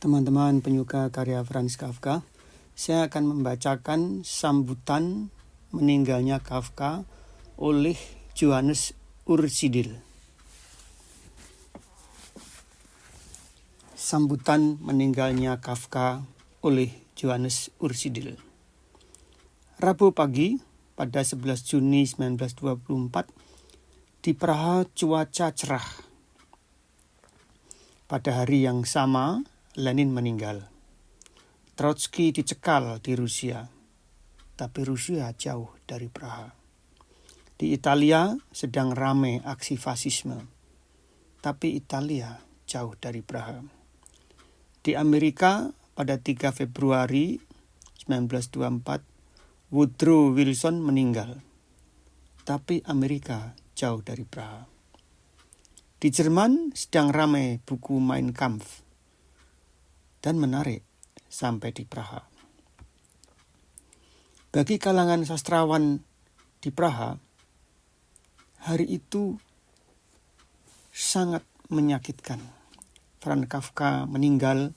Teman-teman penyuka karya Franz Kafka, saya akan membacakan sambutan meninggalnya Kafka oleh Johannes Ursidil. Sambutan meninggalnya Kafka oleh Johannes Ursidil. Rabu pagi pada 11 Juni 1924 di Praha cuaca cerah. Pada hari yang sama, Lenin meninggal. Trotsky dicekal di Rusia, tapi Rusia jauh dari Praha. Di Italia sedang ramai aksi fasisme, tapi Italia jauh dari Praha. Di Amerika pada 3 Februari 1924, Woodrow Wilson meninggal, tapi Amerika jauh dari Praha. Di Jerman sedang ramai buku Mein Kampf dan menarik sampai di Praha. Bagi kalangan sastrawan di Praha, hari itu sangat menyakitkan. Franz Kafka meninggal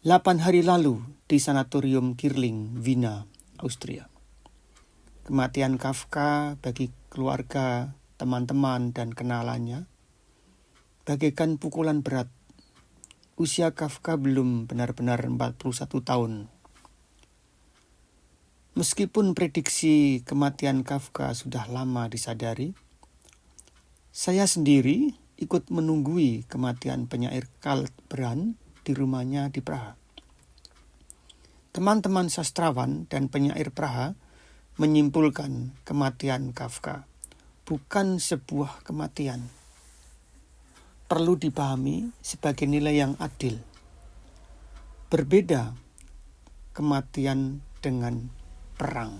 8 hari lalu di Sanatorium Girling, Wina, Austria. Kematian Kafka bagi keluarga, teman-teman, dan kenalannya bagaikan pukulan berat. Usia Kafka belum benar-benar 41 tahun. Meskipun prediksi kematian Kafka sudah lama disadari, saya sendiri ikut menunggui kematian penyair Karl Brand di rumahnya di Praha. Teman-teman sastrawan dan penyair Praha menyimpulkan kematian Kafka bukan sebuah kematian. Perlu dipahami sebagai nilai yang adil. Berbeda kematian dengan perang.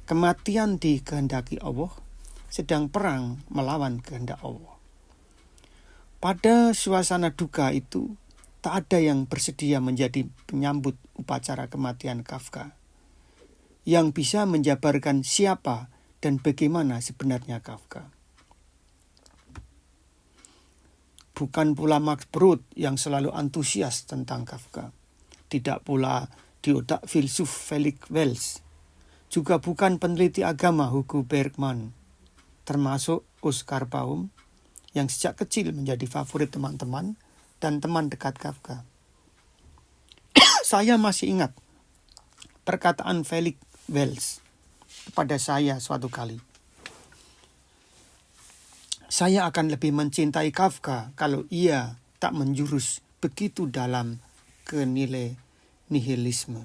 Kematian dikehendaki Allah, sedang perang melawan kehendak Allah. Pada suasana duka itu, tak ada yang bersedia menjadi penyambut upacara kematian Kafka, yang bisa menjabarkan siapa dan bagaimana sebenarnya Kafka. Bukan pula Max Brod yang selalu antusias tentang Kafka. Tidak pula di otak filsuf Felix Wells. Juga bukan peneliti agama Hugo Bergman, termasuk Oscar Baum, yang sejak kecil menjadi favorit teman-teman dan teman dekat Kafka. Saya masih ingat perkataan Felix Wells kepada saya suatu kali. Saya akan lebih mencintai Kafka kalau ia tak menjurus begitu dalam ke nilai nihilisme.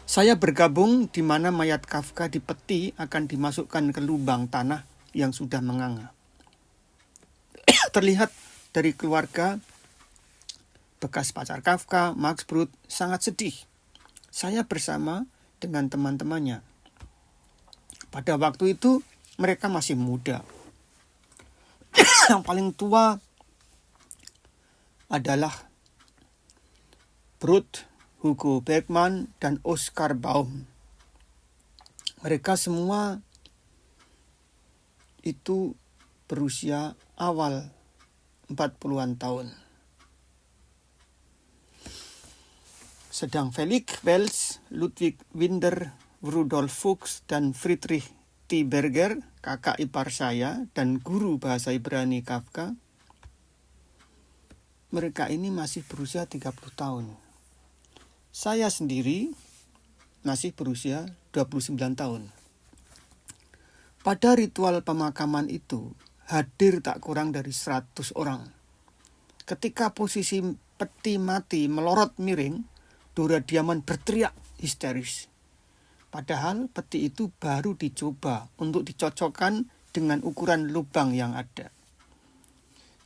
Saya bergabung di mana mayat Kafka di peti akan dimasukkan ke lubang tanah yang sudah menganga. Terlihat dari keluarga bekas pacar Kafka, Max Brod, sangat sedih. Saya bersama dengan teman-temannya. Pada waktu itu mereka masih muda. Yang paling tua adalah Brod, Hugo Bergman, dan Oscar Baum. Mereka semua itu berusia awal 40-an tahun. Sedang Felix Wells, Ludwig Winder, Rudolf Fuchs, dan Friedrich T. Berger, kakak ipar saya dan guru bahasa Ibrani Kafka, mereka ini masih berusia 30 tahun. Saya sendiri masih berusia 29 tahun. Pada ritual pemakaman itu, hadir tak kurang dari 100 orang. Ketika posisi peti mati melorot miring, Dora Diamond berteriak histeris. Padahal peti itu baru dicoba untuk dicocokkan dengan ukuran lubang yang ada.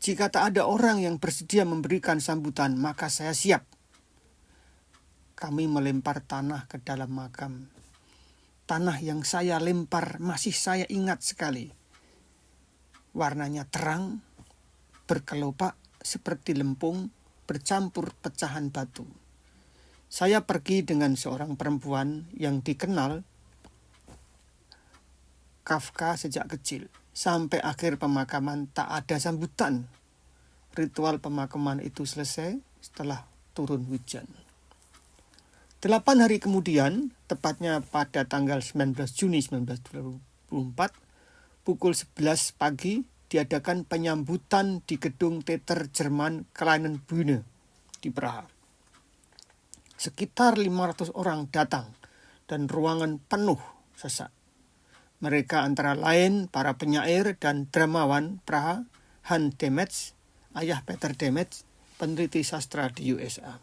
Jika tak ada orang yang bersedia memberikan sambutan, maka saya siap. Kami melempar tanah ke dalam makam. Tanah yang saya lempar masih saya ingat sekali. Warnanya terang, berkelopak seperti lempung, bercampur pecahan batu. Saya pergi dengan seorang perempuan yang dikenal Kafka sejak kecil. Sampai akhir pemakaman tak ada sambutan. ritual pemakaman itu selesai setelah turun hujan. 8 hari kemudian, tepatnya pada tanggal 19 Juni 1924, pukul 11 pagi, diadakan penyambutan di gedung teater Jerman Kleinen Bühne di Praha. Sekitar 500 orang datang dan ruangan penuh sesak. Mereka antara lain para penyair dan dramawan Praha, Hans Demetz, ayah Peter Demetz, peneliti sastra di USA.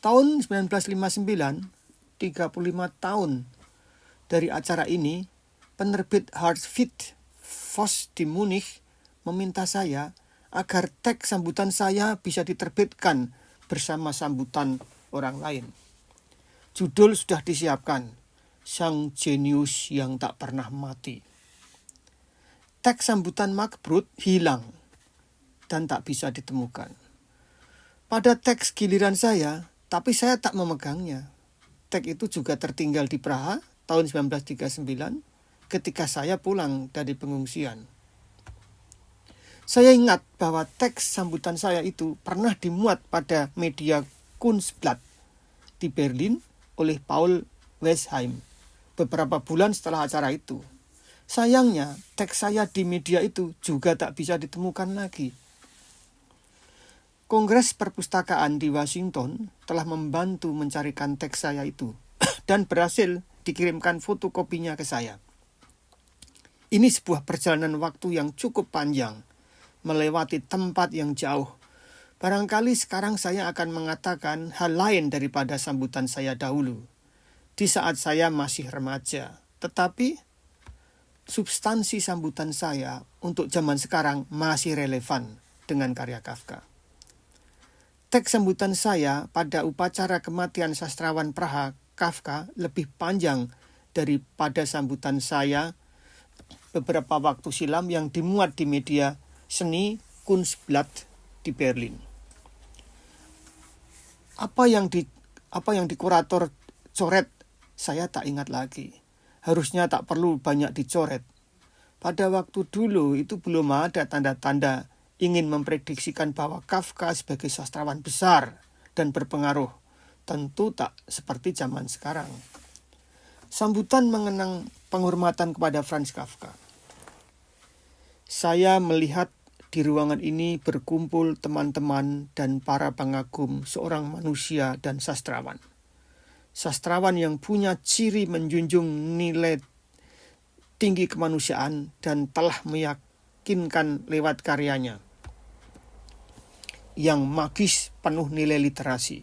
Tahun 1959, 35 tahun dari acara ini, penerbit Hartwig Voss di Munich meminta saya agar teks sambutan saya bisa diterbitkan bersama sambutan orang lain. Judul sudah disiapkan, Sang Jenius yang Tak Pernah Mati. Teks sambutan Mark-Brut hilang dan tak bisa ditemukan. Pada teks giliran saya, tapi saya tak memegangnya. Teks itu juga tertinggal di Praha tahun 1939 ketika saya pulang dari pengungsian. Saya ingat bahwa teks sambutan saya itu pernah dimuat pada media Kunstblatt di Berlin oleh Paul Westheim beberapa bulan setelah acara itu. Sayangnya, teks saya di media itu juga tak bisa ditemukan lagi. Kongres Perpustakaan di Washington telah membantu mencarikan teks saya itu dan berhasil dikirimkan fotokopinya ke saya. Ini sebuah perjalanan waktu yang cukup panjang, melewati tempat yang jauh. Barangkali sekarang saya akan mengatakan hal lain daripada sambutan saya dahulu, di saat saya masih remaja. Tetapi substansi sambutan saya untuk zaman sekarang masih relevan dengan karya Kafka. Teks sambutan saya pada upacara kematian sastrawan Praha Kafka lebih panjang daripada sambutan saya beberapa waktu silam yang dimuat di media seni Kunstblatt di Berlin. Apa yang di kurator coret saya tak ingat lagi. Harusnya tak perlu banyak dicoret. Pada waktu dulu itu belum ada tanda-tanda ingin memprediksikan bahwa Kafka sebagai sastrawan besar dan berpengaruh. Tentu tak seperti zaman sekarang. Sambutan mengenang penghormatan kepada Franz Kafka. Saya melihat di ruangan ini berkumpul teman-teman dan para pengagum seorang manusia dan sastrawan. Sastrawan yang punya ciri menjunjung nilai tinggi kemanusiaan dan telah meyakinkan lewat karyanya yang magis penuh nilai literasi.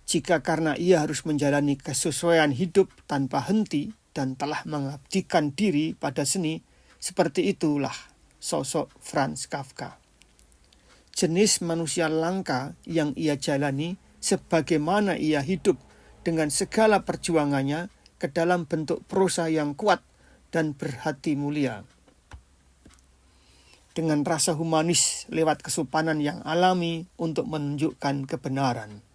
Jika karena ia harus menjalani kesesuaian hidup tanpa henti dan telah mengabdikan diri pada seni, seperti itulah sosok Franz Kafka. Jenis manusia langka yang ia jalani sebagaimana ia hidup dengan segala perjuangannya ke dalam bentuk prosa yang kuat dan berhati mulia. Dengan rasa humanis lewat kesopanan yang alami untuk menunjukkan kebenaran.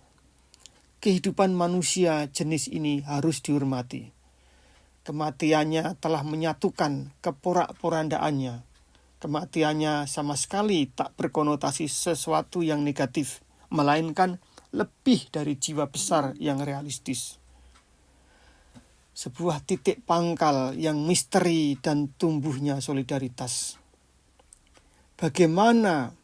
Kehidupan manusia jenis ini harus dihormati. Kematiannya telah menyatukan keporak-porandaannya. Kematiannya sama sekali tak berkonotasi sesuatu yang negatif, melainkan lebih dari jiwa besar yang realistis. Sebuah titik pangkal yang misteri dan tumbuhnya solidaritas. Bagaimana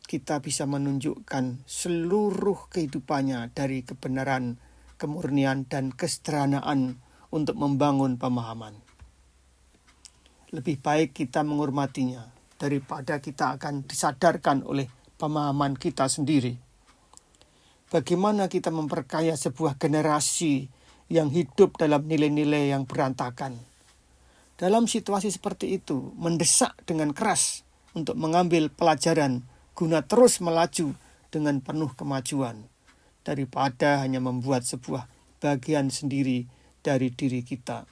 kita bisa menunjukkan seluruh kehidupannya dari kebenaran, kemurnian, dan kesederhanaan untuk membangun pemahaman. Lebih baik kita menghormatinya daripada kita akan disadarkan oleh pemahaman kita sendiri. Bagaimana kita memperkaya sebuah generasi yang hidup dalam nilai-nilai yang berantakan. Dalam situasi seperti itu, mendesak dengan keras untuk mengambil pelajaran guna terus melaju dengan penuh kemajuan daripada hanya membuat sebuah bagian sendiri dari diri kita.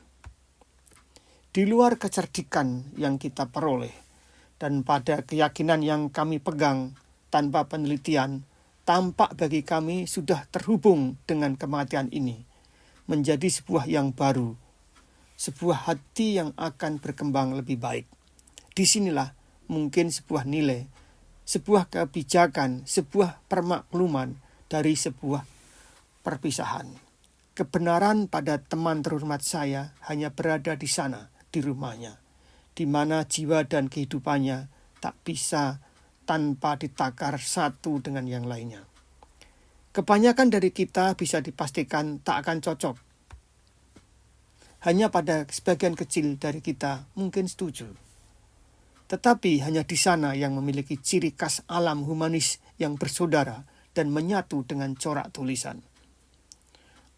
Di luar kecerdikan yang kita peroleh dan pada keyakinan yang kami pegang tanpa penelitian, tampak bagi kami sudah terhubung dengan kematian ini menjadi sebuah yang baru, sebuah hati yang akan berkembang lebih baik. Disinilah mungkin sebuah nilai, sebuah kebijakan, sebuah permakluman dari sebuah perpisahan. Kebenaran pada teman terhormat saya hanya berada di sana, di rumahnya, di mana jiwa dan kehidupannya tak bisa tanpa ditakar satu dengan yang lainnya. Kebanyakan dari kita bisa dipastikan tak akan cocok. Hanya pada sebagian kecil dari kita mungkin setuju. Tetapi hanya di sana yang memiliki ciri khas alam humanis yang bersaudara dan menyatu dengan corak tulisan.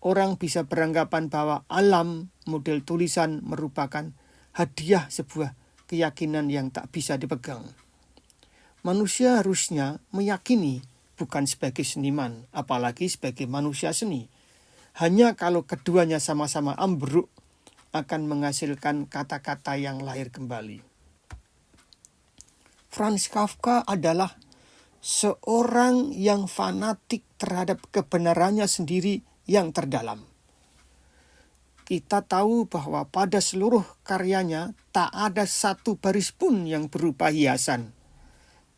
Orang bisa beranggapan bahwa alam model tulisan merupakan hadiah sebuah keyakinan yang tak bisa dipegang. Manusia harusnya meyakini bukan sebagai seniman, apalagi sebagai manusia seni. Hanya kalau keduanya sama-sama ambruk akan menghasilkan kata-kata yang lahir kembali. Franz Kafka adalah seorang yang fanatik terhadap kebenarannya sendiri yang terdalam. Kita tahu bahwa pada seluruh karyanya tak ada satu baris pun yang berupa hiasan.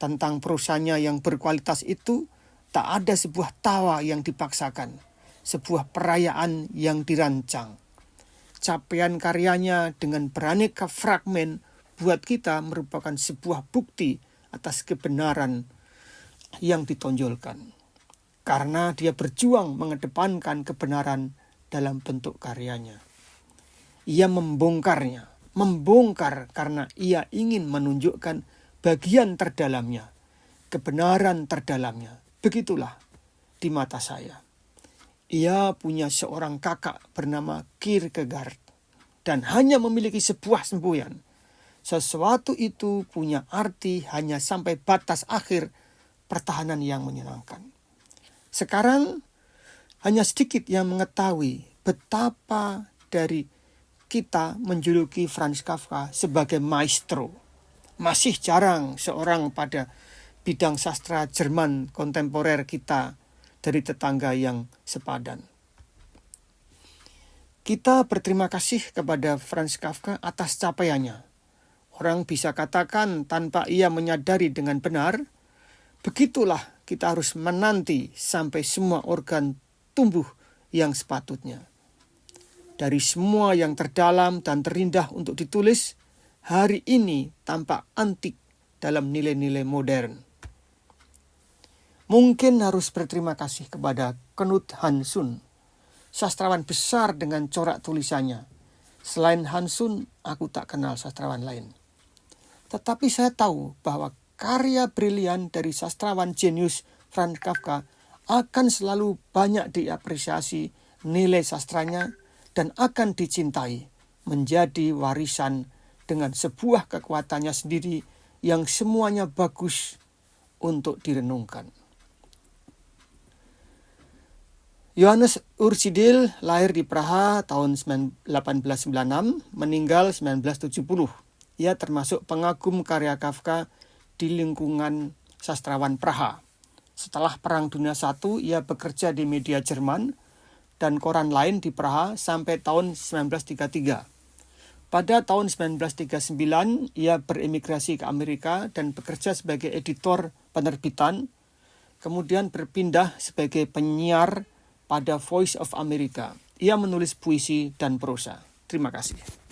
Tentang prosanya yang berkualitas itu, tak ada sebuah tawa yang dipaksakan, sebuah perayaan yang dirancang. Capaian karyanya dengan beraneka fragmen buat kita merupakan sebuah bukti atas kebenaran yang ditonjolkan. Karena dia berjuang mengedepankan kebenaran dalam bentuk karyanya. Ia membongkar karena ia ingin menunjukkan bagian terdalamnya, kebenaran terdalamnya. Begitulah di mata saya. Ia punya seorang kakak bernama Kierkegaard dan hanya memiliki sebuah semboyan. Sesuatu itu punya arti hanya sampai batas akhir pertahanan yang menyenangkan. Sekarang hanya sedikit yang mengetahui betapa dari kita menjuluki Franz Kafka sebagai maestro. Masih jarang seorang pada bidang sastra Jerman kontemporer kita dari tetangga yang sepadan. Kita berterima kasih kepada Franz Kafka atas capaiannya. Orang bisa katakan tanpa ia menyadari dengan benar, begitulah kita harus menanti sampai semua organ tumbuh yang sepatutnya. Dari semua yang terdalam dan terindah untuk ditulis, hari ini tampak antik dalam nilai-nilai modern. Mungkin harus berterima kasih kepada Knut Hamsun, sastrawan besar dengan corak tulisannya. Selain Hamsun, aku tak kenal sastrawan lain. Tetapi saya tahu bahwa karya brilian dari sastrawan jenius Franz Kafka akan selalu banyak diapresiasi nilai sastranya dan akan dicintai, menjadi warisan dengan sebuah kekuatannya sendiri yang semuanya bagus untuk direnungkan. Johannes Ursidil lahir di Praha tahun 1896, meninggal 1970. Ia termasuk pengagum karya Kafka di lingkungan sastrawan Praha. Setelah Perang Dunia I, ia bekerja di media Jerman dan koran lain di Praha sampai tahun 1933. Pada tahun 1939, ia beremigrasi ke Amerika dan bekerja sebagai editor penerbitan, kemudian berpindah sebagai penyiar pada Voice of America. Ia menulis puisi dan prosa. Terima kasih.